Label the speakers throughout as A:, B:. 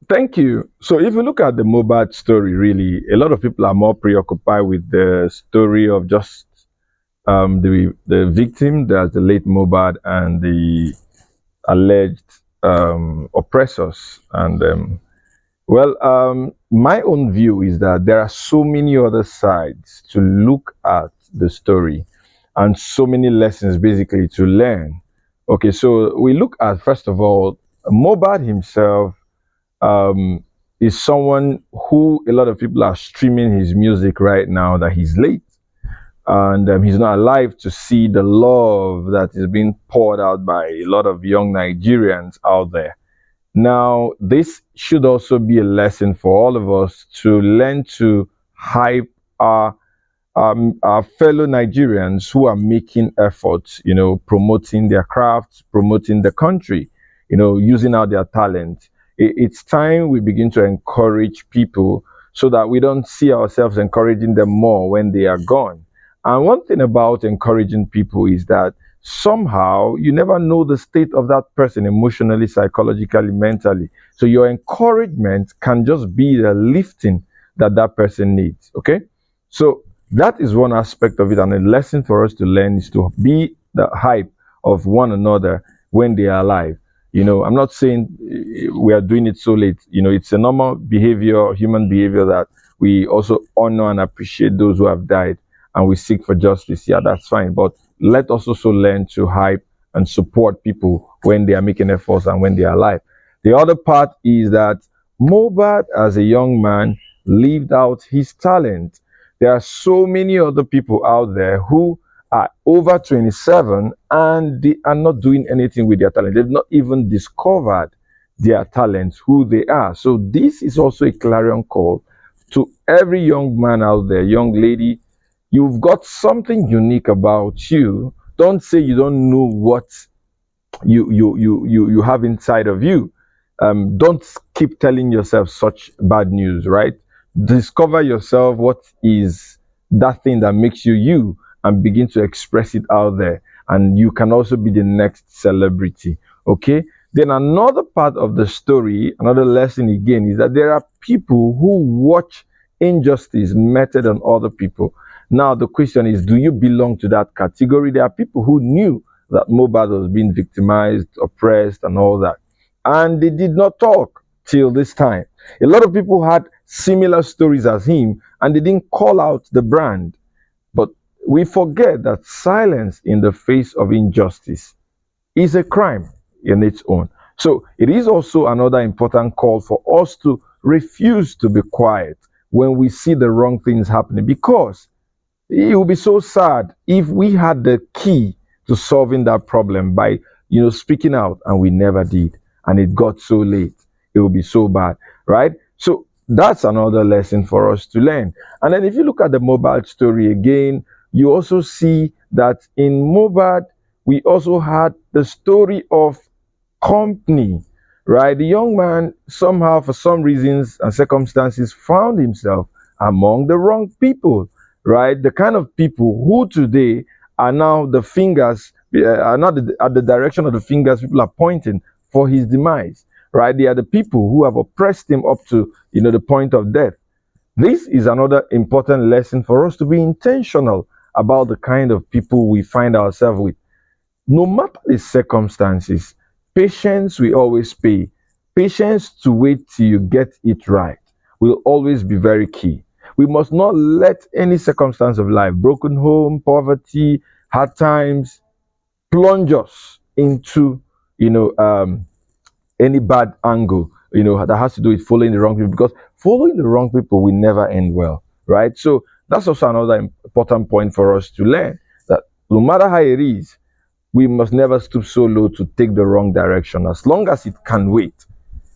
A: Thank you. So, if you look at the Mohbad story, really, a lot of people are more preoccupied with the story of just the victim, that's the late Mohbad, and the alleged oppressors. And my own view is that there are so many other sides to look at the story, and so many lessons basically to learn. Okay, so we look at, first of all, Mohbad himself um, is someone who a lot of people are streaming his music right now that he's late, and he's not alive to see the love that is being poured out by a lot of young Nigerians out there. Now, this should also be a lesson for all of us to learn to hype our fellow Nigerians who are making efforts, promoting their crafts, promoting the country, using out their talent. It's time we begin to encourage people so that we don't see ourselves encouraging them more when they are gone. And one thing about encouraging people is that somehow you never know the state of that person emotionally, psychologically, mentally. So your encouragement can just be the lifting that that person needs. Okay. So that is one aspect of it. And a lesson for us to learn is to be the hype of one another when they are alive. I'm not saying we are doing it so late. It's a normal behavior, human behavior, that we also honor and appreciate those who have died and we seek for justice. Yeah, that's fine. But let us also learn to hype and support people when they are making efforts and when they are alive. The other part is that Mohbad, as a young man, lived out his talent. There are so many other people out there who are over 27 and they are not doing anything with their talent. They've not even discovered their talents, who they are. So this is also a clarion call to every young man out there, young lady. You've got something unique about you. Don't say you don't know what you have inside of you. Don't keep telling yourself such bad news, right? Discover yourself, what is that thing that makes you you, and begin to express it out there. And you can also be the next celebrity. Okay. Then another part of the story, another lesson again, is that there are people who watch injustice meted on other people. Now the question is, do you belong to that category? There are people who knew that Mohbad was being victimized, oppressed, and all that, and they did not talk till this time. A lot of people had similar stories as him, and they didn't call out the brand. But we forget that silence in the face of injustice is a crime in its own. So it is also another important call for us to refuse to be quiet when we see the wrong things happening, because it would be so sad if we had the key to solving that problem by speaking out, and we never did, and it got so late. It would be so bad, right? So that's another lesson for us to learn. And then if you look at the Mohbad story again, you also see that in Mohbad we also had the story of company, right? The young man somehow, for some reasons and circumstances, found himself among the wrong people, right? The kind of people who today are now the fingers, are not at the direction of the fingers people are pointing for his demise, right? They are the people who have oppressed him up to, the point of death. This is another important lesson for us to be intentional about the kind of people we find ourselves with. No matter the circumstances, patience will always pay. Patience to wait till you get it right will always be very key. We must not let any circumstance of life, broken home, poverty, hard times, plunge us into, any bad angle, that has to do with following the wrong people, because following the wrong people will never end well, right? So that's also another important point for us to learn, that no matter how it is, we must never stoop so low to take the wrong direction. As long as it can wait,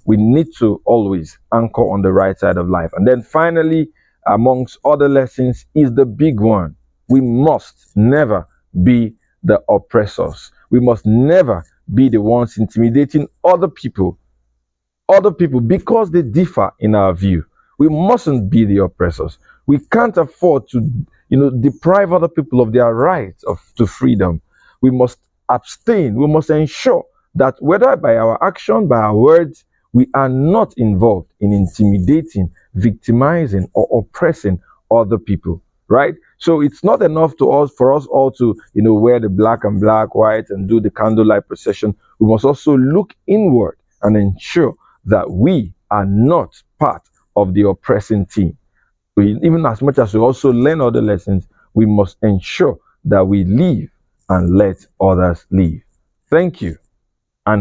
A: we need to always anchor on the right side of life. And then finally, amongst other lessons, is the big one. We must never be the oppressors. We must never be the ones intimidating other people because they differ in our view. We mustn't be the oppressors. We can't afford to, deprive other people of their rights to freedom. We must abstain. We must ensure that whether by our action, by our words, We are not involved in intimidating, victimizing, or oppressing other people, right? So it's not enough to us for us all to, wear the black and black, white, and do the candlelight procession. We must also look inward and ensure that we are not part of the oppressing team. Even as much as we also learn other lessons, we must ensure that we live and let others live. Thank you.